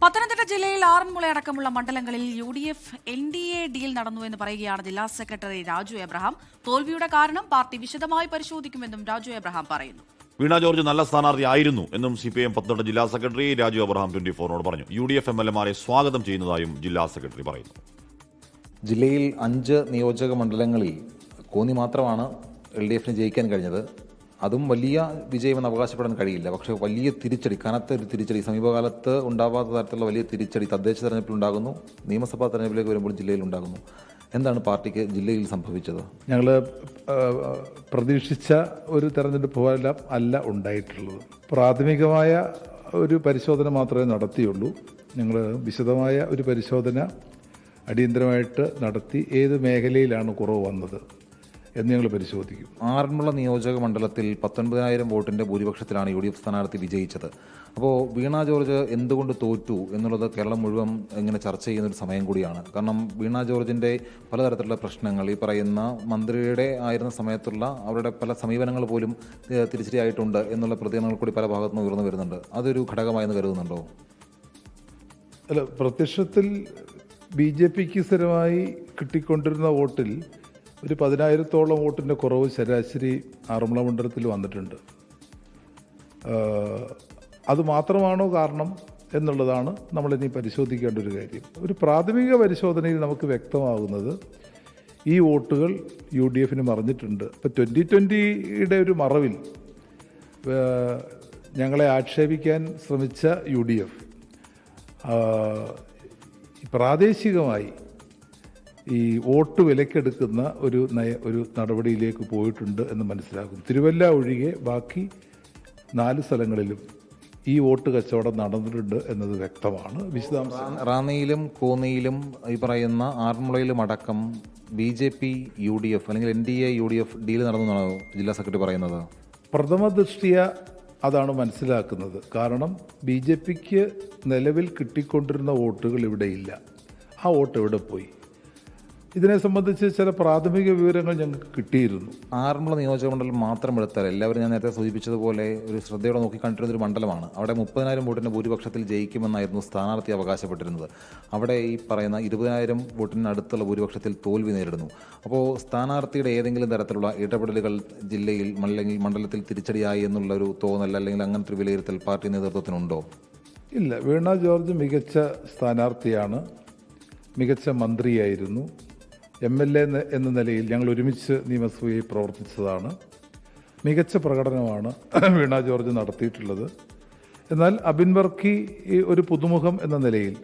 പത്തനംതിട്ട ജില്ലയിൽ ആറന്മുളയടക്കമുള്ള മണ്ഡലങ്ങളിൽ UDF NDA deal നടന്നുവെന്ന് പറയുകയാണ് ജില്ലാ സെക്രട്ടറി രാജു എബ്രഹാം. തോൽവിയുടെ കാരണം പാർട്ടി വിശദമായി പരിശോധിക്കുമെന്നും രാജു എബ്രഹാം പറയുന്നു. വീണ ജോർജ് നല്ല സ്ഥാനാർത്ഥിയായിരുന്നു എന്നും CPIM പത്തനംതിട്ട ജില്ലാ സെക്രട്ടറി രാജു എബ്രഹാം 24 പറഞ്ഞു. UDF MLA-മാരെ സ്വാഗതം ചെയ്യുന്നതായും ജില്ലാ സെക്രട്ടറി പറയുന്നു. ജില്ലയിൽ 5 നിയോജക മണ്ഡലങ്ങളിൽ കോന്നി മാത്രമാണ് LDF-ന് ജയിക്കാൻ കഴിഞ്ഞത്. അതും വലിയ വിജയമെന്ന് അവകാശപ്പെടാൻ കഴിയില്ല. പക്ഷേ വലിയ തിരിച്ചടി, കനത്ത ഒരു തിരിച്ചടി, സമീപകാലത്ത് ഉണ്ടാവാത്ത തരത്തിലുള്ള വലിയ തിരിച്ചടി തദ്ദേശ തെരഞ്ഞെടുപ്പിൽ ഉണ്ടാകുന്നു, നിയമസഭാ തെരഞ്ഞെടുപ്പിലേക്ക് വരുമ്പോൾ ജില്ലയിൽ ഉണ്ടാകുന്നു. എന്താണ് പാർട്ടിക്ക് ജില്ലയിൽ സംഭവിച്ചത്? ഞങ്ങൾ പ്രതീക്ഷിച്ച ഒരു തെരഞ്ഞെടുപ്പ് പോലെ അല്ല ഉണ്ടായിട്ടുള്ളത്. പ്രാഥമികമായ ഒരു പരിശോധന മാത്രമേ നടത്തിയുള്ളൂ. ഞങ്ങൾ വിശദമായ ഒരു പരിശോധന അടിയന്തരമായിട്ട് നടത്തി ഏത് മേഖലയിലാണ് കുറവ് വന്നത് എന്ന് ഞങ്ങൾ പരിശോധിക്കും. ആറന്മുള നിയോജക മണ്ഡലത്തിൽ 19,000 വോട്ടിൻ്റെ ഭൂരിപക്ഷത്തിലാണ് UDF സ്ഥാനാർത്ഥി വിജയിച്ചത്. അപ്പോൾ വീണ ജോർജ് എന്തുകൊണ്ട് തോറ്റു എന്നുള്ളത് കേരളം മുഴുവൻ ഇങ്ങനെ ചർച്ച ചെയ്യുന്നൊരു സമയം കൂടിയാണ്. കാരണം വീണ ജോർജിൻ്റെ പലതരത്തിലുള്ള പ്രശ്നങ്ങൾ, ഈ പറയുന്ന മന്ത്രിയുടെ ആയിരുന്ന സമയത്തുള്ള അവരുടെ പല സമീപനങ്ങൾ പോലും തിരിച്ചടിയായിട്ടുണ്ട് എന്നുള്ള പ്രതികരണങ്ങൾ കൂടി പല ഭാഗത്തുനിന്ന് ഉയർന്നു വരുന്നുണ്ട്. അതൊരു ഘടകമായെന്ന് കരുതുന്നുണ്ടോ? അല്ല, പ്രത്യക്ഷത്തിൽ BJPക്ക് സ്ഥിരമായി കിട്ടിക്കൊണ്ടിരുന്ന വോട്ടിൽ ഒരു 10,000-ഓളം വോട്ടിൻ്റെ കുറവ് ശരാശരി ആറന്മുള മണ്ഡലത്തിൽ വന്നിട്ടുണ്ട്. അത് മാത്രമാണോ കാരണം എന്നുള്ളതാണ് നമ്മളിനി പരിശോധിക്കേണ്ട ഒരു കാര്യം. ഒരു പ്രാഥമിക പരിശോധനയിൽ നമുക്ക് വ്യക്തമാകുന്നത് ഈ വോട്ടുകൾ UDF-ന് മറിഞ്ഞിട്ടുണ്ട്. ഇപ്പോൾ 2020-യുടെ ഒരു മറവിൽ ഞങ്ങളെ ആക്ഷേപിക്കാൻ ശ്രമിച്ച UDF പ്രാദേശികമായി ഈ വോട്ട് വിലക്കെടുക്കുന്ന ഒരു നടപടിയിലേക്ക് പോയിട്ടുണ്ട് എന്ന് മനസ്സിലാക്കുന്നു. തിരുവല്ല ഒഴികെ ബാക്കി 4 സ്ഥലങ്ങളിലും ഈ വോട്ട് കച്ചവടം നടന്നിട്ടുണ്ട് എന്നത് വ്യക്തമാണ്. റാന്നിയിലും കോന്നിയിലും ഈ പറയുന്ന ആറന്മുളയിലും അടക്കം BJP UDF അല്ലെങ്കിൽ NDA UDF ഡീൽ നടന്നെന്നാണോ ജില്ലാ സെക്രട്ടറി പറയുന്നത്? പ്രഥമ ദൃഷ്ടിയ അതാണ് മനസ്സിലാക്കുന്നത്. കാരണം BJPക്ക് നിലവിൽ കിട്ടിക്കൊണ്ടിരുന്ന വോട്ടുകൾ ഇവിടെയില്ല. ആ വോട്ട് എവിടെ പോയി? ഇതിനെ സംബന്ധിച്ച് ചില പ്രാഥമിക വിവരങ്ങൾ ഞങ്ങൾക്ക് കിട്ടിയിരുന്നു. ആറന്മുള നിയോജകമണ്ഡലം മാത്രം എടുത്താൽ എല്ലാവരും ഞാൻ നേരത്തെ സൂചിപ്പിച്ചതുപോലെ ഒരു ശ്രദ്ധയോടെ നോക്കിക്കണ്ടിരുന്നൊരു മണ്ഡലമാണ്. അവിടെ 30,000 വോട്ടിൻ്റെ ഭൂരിപക്ഷത്തിൽ ജയിക്കുമെന്നായിരുന്നു സ്ഥാനാർത്ഥി അവകാശപ്പെട്ടിരുന്നത്. അവിടെ ഈ പറയുന്ന 20,000 വോട്ടിനടുത്തുള്ള ഭൂരിപക്ഷത്തിൽ തോൽവി നേരിടുന്നു. അപ്പോൾ സ്ഥാനാർത്ഥിയുടെ ഏതെങ്കിലും തരത്തിലുള്ള ഇടപെടലുകൾ ജില്ലയിൽ അല്ലെങ്കിൽ മണ്ഡലത്തിൽ തിരിച്ചടിയായി എന്നുള്ളൊരു തോന്നൽ അല്ലെങ്കിൽ അങ്ങനത്തെ ഒരു വിലയിരുത്തൽ പാർട്ടി നേതൃത്വത്തിനുണ്ടോ? ഇല്ല, വീണ ജോർജ് മികച്ച സ്ഥാനാർത്ഥിയാണ്, മികച്ച മന്ത്രിയായിരുന്നു. MLA എന്ന നിലയിൽ ഞങ്ങൾ ഒരുമിച്ച് നിയമസഭയിൽ പ്രവർത്തിച്ചതാണ്. മികച്ച പ്രകടനമാണ് വീണ ജോർജ് നടത്തിയിട്ടുള്ളത്. എന്നാൽ അബിൻ വർക്കി ഒരു പുതുമുഖം എന്ന നിലയിൽ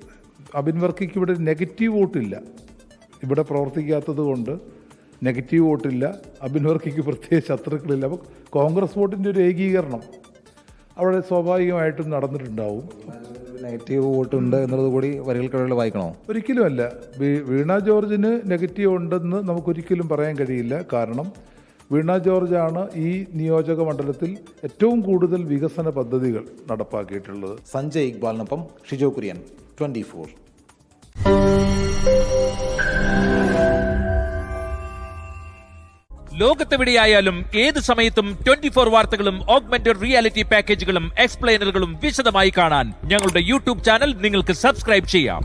അബിൻ വർക്കിക്ക് ഇവിടെ നെഗറ്റീവ് വോട്ടില്ല. ഇവിടെ പ്രവർത്തിക്കാത്തത് കൊണ്ട് നെഗറ്റീവ് വോട്ടില്ല. അബിൻ വർക്കിക്ക് പ്രത്യേക ശത്രുക്കളില്ല. അപ്പോൾ കോൺഗ്രസ് വോട്ടിൻ്റെ ഒരു ഏകീകരണം അവിടെ സ്വാഭാവികമായിട്ടും നടന്നിട്ടുണ്ടാവും. നെഗറ്റീവ് വോട്ടുണ്ട് എന്നുള്ളത് കൂടി വരികൾക്കിടയിൽ വായിക്കണോ? ഒരിക്കലുമല്ല. വീണ ജോർജിന് നെഗറ്റീവ് ഉണ്ടെന്ന് നമുക്കൊരിക്കലും പറയാൻ കഴിയില്ല. കാരണം വീണ ജോർജാണ് ഈ നിയോജക മണ്ഡലത്തിൽ ഏറ്റവും കൂടുതൽ വികസന പദ്ധതികൾ നടപ്പാക്കിയിട്ടുള്ളത്. സഞ്ജയ് ഇക്ബാലിനൊപ്പം ഷിജോ കുര്യൻ, 24. ലോകത്തെവിടെയായാലും ഏത് സമയത്തും 24 വാർത്തകളും ഓഗ്മെന്റഡ് റിയാലിറ്റി പാക്കേജുകളും എക്സ്പ്ലെയിനറുകളും വിശദമായി കാണാൻ ഞങ്ങളുടെ YouTube ചാനൽ നിങ്ങൾക്ക് സബ്സ്ക്രൈബ് ചെയ്യാം.